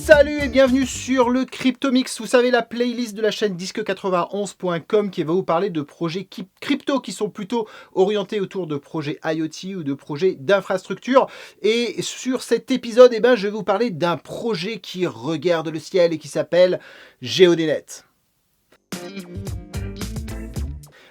Salut et bienvenue sur le Cryptomix, vous savez la playlist de la chaîne disque91.com qui va vous parler de projets crypto qui sont plutôt orientés autour de projets IoT ou de projets d'infrastructure. Et sur cet épisode, je vais vous parler d'un projet qui regarde le ciel et qui s'appelle GeoDNet.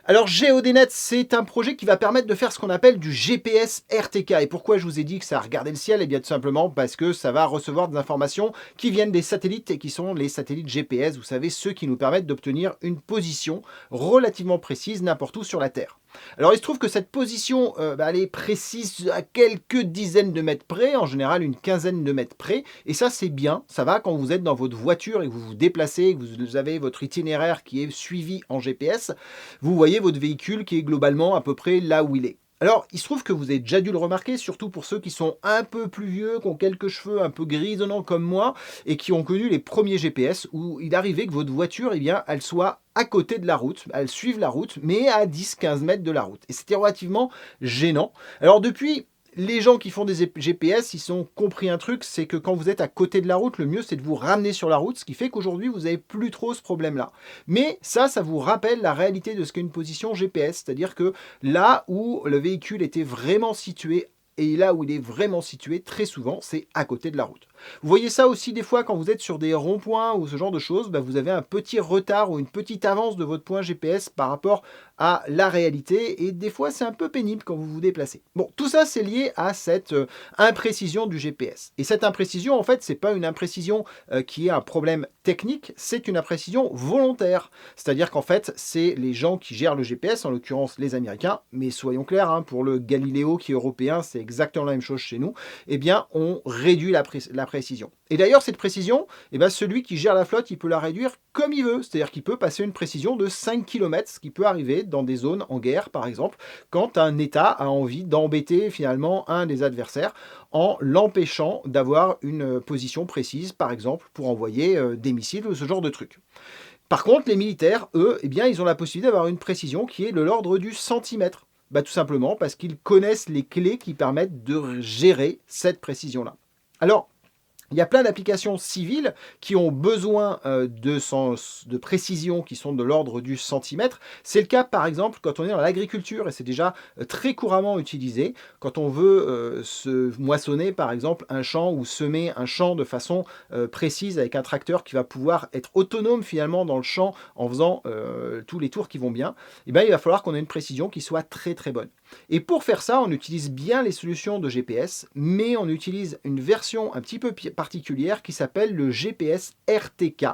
Alors GeoDNet, c'est un projet qui va permettre de faire ce qu'on appelle du GPS RTK. Et pourquoi je vous ai dit que ça regardait le ciel? Eh bien tout simplement parce que ça va recevoir des informations qui viennent des satellites et qui sont les satellites GPS, vous savez, ceux qui nous permettent d'obtenir une position relativement précise n'importe où sur la Terre. Alors il se trouve que cette position, elle est précise à quelques dizaines de mètres près, en général une quinzaine de mètres près, et ça c'est bien, ça va quand vous êtes dans votre voiture et que vous vous déplacez, que vous avez votre itinéraire qui est suivi en GPS, vous voyez votre véhicule qui est globalement à peu près là où il est. Alors, il se trouve que vous avez déjà dû le remarquer, surtout pour ceux qui sont un peu plus vieux, qui ont quelques cheveux un peu grisonnants comme moi, et qui ont connu les premiers GPS, où il arrivait que votre voiture, elle soit à côté de la route, elle suive la route, mais à 10-15 mètres de la route. Et c'était relativement gênant. Alors depuis, les gens qui font des GPS, ils ont compris un truc, c'est que quand vous êtes à côté de la route, le mieux c'est de vous ramener sur la route, ce qui fait qu'aujourd'hui vous n'avez plus trop ce problème-là. Mais ça vous rappelle la réalité de ce qu'est une position GPS, c'est-à-dire que là où le véhicule était vraiment situé, et là où il est vraiment situé, très souvent, c'est à côté de la route. Vous voyez ça aussi des fois quand vous êtes sur des ronds-points ou ce genre de choses, vous avez un petit retard ou une petite avance de votre point GPS par rapport à la réalité et des fois c'est un peu pénible quand vous vous déplacez. Bon, tout ça c'est lié à cette imprécision du GPS. Et cette imprécision, en fait, c'est pas une imprécision qui est un problème technique, c'est une imprécision volontaire. C'est-à-dire qu'en fait, c'est les gens qui gèrent le GPS, en l'occurrence les Américains, mais soyons clairs, pour le Galileo qui est européen, c'est exactement la même chose chez nous, on réduit la précision. Et d'ailleurs, cette précision, celui qui gère la flotte, il peut la réduire comme il veut. C'est-à-dire qu'il peut passer une précision de 5 km, ce qui peut arriver dans des zones en guerre, par exemple, quand un État a envie d'embêter finalement un des adversaires en l'empêchant d'avoir une position précise, par exemple, pour envoyer des missiles ou ce genre de trucs. Par contre, les militaires, eux, ils ont la possibilité d'avoir une précision qui est de l'ordre du centimètre. Tout simplement parce qu'ils connaissent les clés qui permettent de gérer cette précision-là. Alors, il y a plein d'applications civiles qui ont besoin de précision qui sont de l'ordre du centimètre. C'est le cas par exemple quand on est dans l'agriculture et c'est déjà très couramment utilisé. Quand on veut se moissonner par exemple un champ ou semer un champ de façon précise avec un tracteur qui va pouvoir être autonome finalement dans le champ en faisant tous les tours qui vont bien, il va falloir qu'on ait une précision qui soit très très bonne. Et pour faire ça, on utilise bien les solutions de GPS, mais on utilise une version un petit peu particulière qui s'appelle le GPS RTK.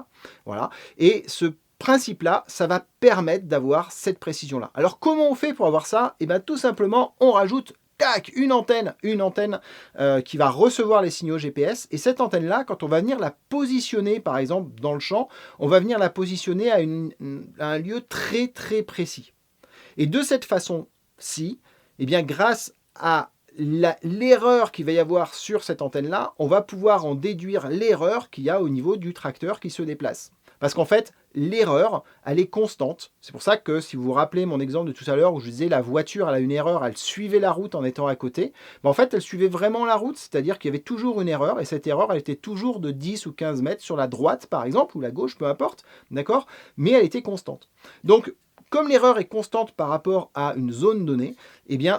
Voilà. Et ce principe-là, ça va permettre d'avoir cette précision-là. Alors comment on fait pour avoir ça? Tout simplement, on rajoute une antenne qui va recevoir les signaux GPS. Et cette antenne-là, quand on va venir la positionner, par exemple, dans le champ, on va venir la positionner à un lieu très très précis. Et de cette façon-ci, grâce à l'erreur qu'il va y avoir sur cette antenne-là, on va pouvoir en déduire l'erreur qu'il y a au niveau du tracteur qui se déplace. Parce qu'en fait, l'erreur, elle est constante. C'est pour ça que, si vous vous rappelez mon exemple de tout à l'heure où je disais la voiture, elle a une erreur, elle suivait la route en étant à côté, en fait, elle suivait vraiment la route, c'est-à-dire qu'il y avait toujours une erreur, et cette erreur, elle était toujours de 10 ou 15 mètres sur la droite, par exemple, ou la gauche, peu importe, d'accord? Mais elle était constante. Donc, comme l'erreur est constante par rapport à une zone donnée,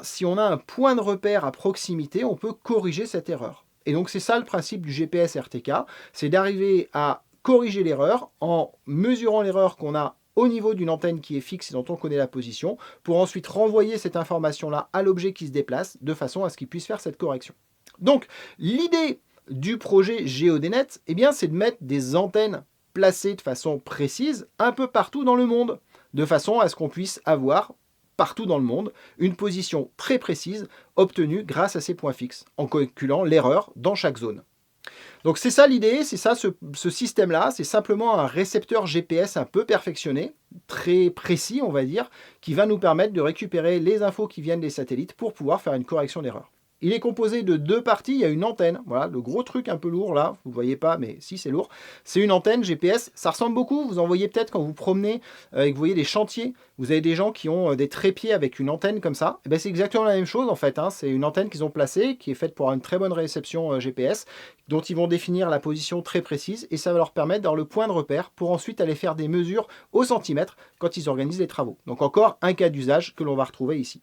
si on a un point de repère à proximité, on peut corriger cette erreur. Et donc c'est ça le principe du GPS RTK, c'est d'arriver à corriger l'erreur en mesurant l'erreur qu'on a au niveau d'une antenne qui est fixe et dont on connaît la position, pour ensuite renvoyer cette information-là à l'objet qui se déplace, de façon à ce qu'il puisse faire cette correction. Donc l'idée du projet GeoDNet, c'est de mettre des antennes placées de façon précise un peu partout dans le monde, de façon à ce qu'on puisse avoir, partout dans le monde, une position très précise obtenue grâce à ces points fixes, en calculant l'erreur dans chaque zone. Donc c'est ça l'idée, c'est ça ce système-là, c'est simplement un récepteur GPS un peu perfectionné, très précis on va dire, qui va nous permettre de récupérer les infos qui viennent des satellites pour pouvoir faire une correction d'erreur. Il est composé de 2 parties. Il y a une antenne, voilà, le gros truc un peu lourd là, vous ne voyez pas, mais si c'est lourd. C'est une antenne GPS, ça ressemble beaucoup, vous en voyez peut-être quand vous promenez et que vous voyez des chantiers. Vous avez des gens qui ont des trépieds avec une antenne comme ça. Et ben, c'est exactement la même chose en fait, hein. C'est une antenne qu'ils ont placée, qui est faite pour avoir une très bonne réception GPS, dont ils vont définir la position très précise, et ça va leur permettre d'avoir le point de repère pour ensuite aller faire des mesures au centimètre quand ils organisent les travaux. Donc encore un cas d'usage que l'on va retrouver ici.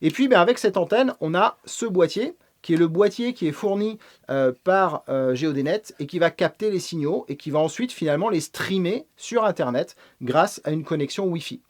Et puis ben, avec cette antenne, on a ce boîtier, qui est le boîtier qui est fourni par GeoDNet et qui va capter les signaux et qui va ensuite finalement les streamer sur Internet grâce à une connexion Wi-Fi.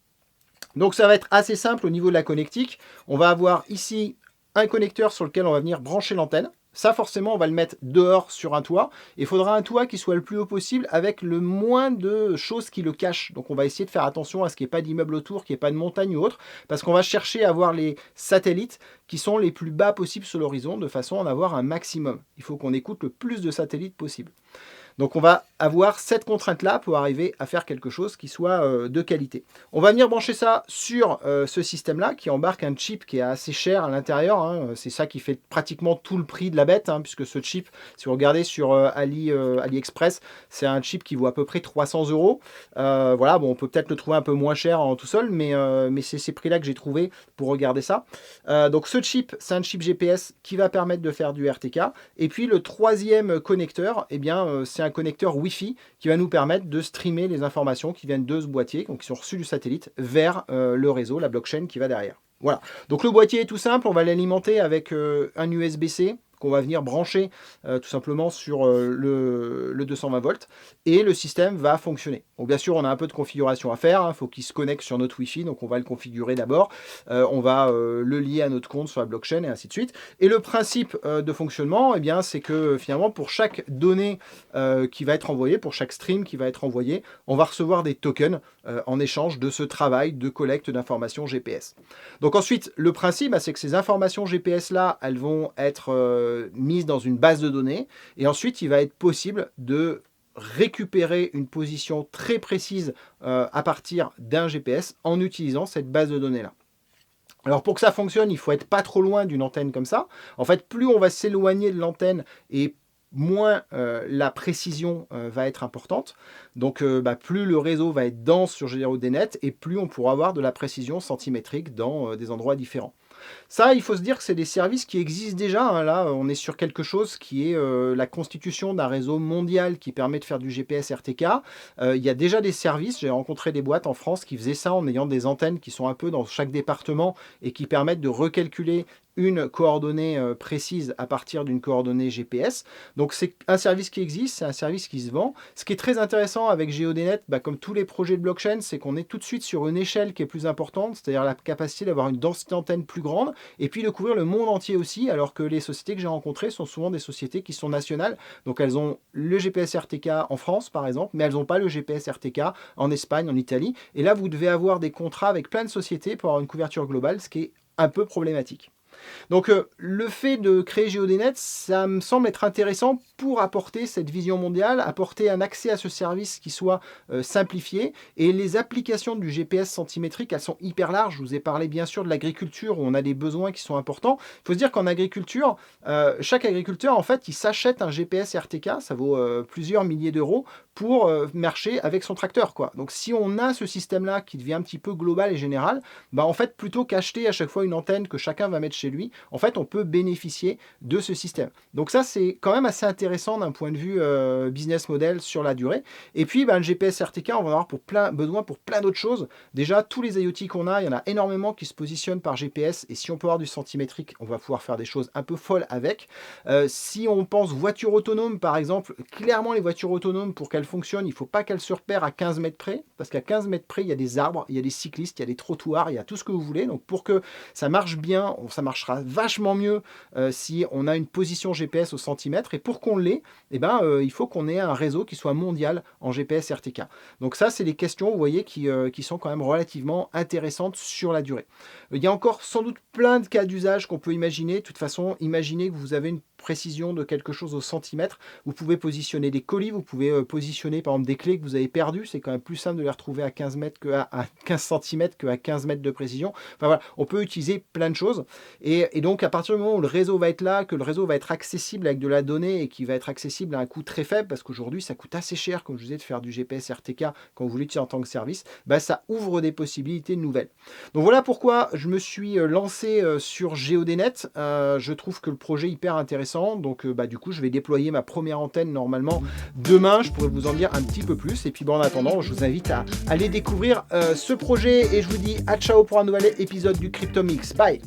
Donc ça va être assez simple au niveau de la connectique. On va avoir ici un connecteur sur lequel on va venir brancher l'antenne. Ça, forcément, on va le mettre dehors sur un toit. Il faudra un toit qui soit le plus haut possible avec le moins de choses qui le cachent. Donc, on va essayer de faire attention à ce qu'il n'y ait pas d'immeuble autour, qu'il n'y ait pas de montagne ou autre, parce qu'on va chercher à avoir les satellites qui sont les plus bas possibles sur l'horizon, de façon à en avoir un maximum. Il faut qu'on écoute le plus de satellites possible. Donc on va avoir cette contrainte-là pour arriver à faire quelque chose qui soit de qualité. On va venir brancher ça sur ce système-là qui embarque un chip qui est assez cher à l'intérieur, hein. C'est ça qui fait pratiquement tout le prix de la bête, hein, puisque ce chip, si vous regardez sur AliExpress, c'est un chip qui vaut à peu près 300 €. Voilà, bon, on peut peut-être le trouver un peu moins cher en tout seul, mais c'est ces prix-là que j'ai trouvé pour regarder ça. Donc ce chip, c'est un chip GPS qui va permettre de faire du RTK. Et puis le troisième connecteur, eh bien, c'est un connecteur Wi-Fi qui va nous permettre de streamer les informations qui viennent de ce boîtier, donc qui sont reçues du satellite, vers le réseau, la blockchain qui va derrière. Voilà. Donc le boîtier est tout simple, on va l'alimenter avec un USB-C qu'on va venir brancher tout simplement sur le 220 volts et le système va fonctionner. Donc bien sûr, on a un peu de configuration à faire, il faut qu'il se connecte sur notre Wi-Fi, donc on va le configurer d'abord, on va le lier à notre compte sur la blockchain et ainsi de suite. Et le principe de fonctionnement, eh bien, c'est que finalement, pour chaque donnée qui va être envoyée, pour chaque stream qui va être envoyé, on va recevoir des tokens en échange de ce travail de collecte d'informations GPS. Donc ensuite, le principe, c'est que ces informations GPS-là, elles vont être mises dans une base de données, et ensuite, il va être possible de récupérer une position très précise à partir d'un GPS en utilisant cette base de données-là. Alors pour que ça fonctionne, il faut être pas trop loin d'une antenne comme ça. En fait, plus on va s'éloigner de l'antenne et moins la précision va être importante. Donc plus le réseau va être dense sur GeoDNet et plus on pourra avoir de la précision centimétrique dans des endroits différents. Ça, il faut se dire que c'est des services qui existent déjà, hein. Là, on est sur quelque chose qui est la constitution d'un réseau mondial qui permet de faire du GPS RTK. Il y a déjà des services, j'ai rencontré des boîtes en France qui faisaient ça en ayant des antennes qui sont un peu dans chaque département et qui permettent de recalculer une coordonnée précise à partir d'une coordonnée GPS. Donc c'est un service qui existe, c'est un service qui se vend. Ce qui est très intéressant avec GeoDNet, comme tous les projets de blockchain, c'est qu'on est tout de suite sur une échelle qui est plus importante, c'est-à-dire la capacité d'avoir une densité d'antenne plus grande, et puis de couvrir le monde entier aussi, alors que les sociétés que j'ai rencontrées sont souvent des sociétés qui sont nationales. Donc elles ont le GPS RTK en France par exemple, mais elles n'ont pas le GPS RTK en Espagne, en Italie. Et là, vous devez avoir des contrats avec plein de sociétés pour avoir une couverture globale, ce qui est un peu problématique. Donc le fait de créer GeoDNet, ça me semble être intéressant pour apporter cette vision mondiale, apporter un accès à ce service qui soit simplifié. Et les applications du GPS centimétrique, elles sont hyper larges. Je vous ai parlé bien sûr de l'agriculture où on a des besoins qui sont importants. Il faut se dire qu'en agriculture, chaque agriculteur, en fait, il s'achète un GPS RTK, ça vaut plusieurs milliers d'euros, pour marcher avec son tracteur, quoi. Donc si on a ce système-là qui devient un petit peu global et général, en fait, plutôt qu'acheter à chaque fois une antenne que chacun va mettre chez lui, en fait, on peut bénéficier de ce système. Donc ça, c'est quand même assez intéressant d'un point de vue business model sur la durée. Et puis, le GPS RTK, on va en avoir besoin pour plein d'autres choses. Déjà, tous les IoT qu'on a, il y en a énormément qui se positionnent par GPS, et si on peut avoir du centimétrique, on va pouvoir faire des choses un peu folles avec. Si on pense voiture autonome, par exemple, clairement, les voitures autonomes, pour qu'elles fonctionnent, il ne faut pas qu'elles se repèrent à 15 mètres près, parce qu'à 15 mètres près, il y a des arbres, il y a des cyclistes, il y a des trottoirs, il y a tout ce que vous voulez. Donc, pour que ça marche bien, ça marchera vachement mieux si on a une position GPS au centimètre, et pour qu'on l'ait, il faut qu'on ait un réseau qui soit mondial en GPS RTK. Donc ça, c'est des questions, vous voyez, qui sont quand même relativement intéressantes sur la durée. Il y a encore sans doute plein de cas d'usage qu'on peut imaginer. De toute façon, imaginez que vous avez une précision de quelque chose au centimètre. Vous pouvez positionner des colis, vous pouvez positionner par exemple des clés que vous avez perdues. C'est quand même plus simple de les retrouver à 15 mètres à 15 cm qu'à 15 mètres de précision. Enfin voilà, on peut utiliser plein de choses. Et donc à partir du moment où le réseau va être là, que le réseau va être accessible avec de la donnée et qui va être accessible à un coût très faible, parce qu'aujourd'hui ça coûte assez cher, comme je vous disais, de faire du GPS RTK quand vous l'utilisez en tant que service, bah, ça ouvre des possibilités nouvelles. Donc voilà pourquoi je me suis lancé sur GeoDNet. Je trouve que le projet est hyper intéressant. Donc du coup, je vais déployer ma première antenne normalement demain. Je pourrais vous en dire un petit peu plus. Et puis en attendant, je vous invite à aller découvrir ce projet. Et je vous dis à ciao pour un nouvel épisode du Cryptomix. Bye!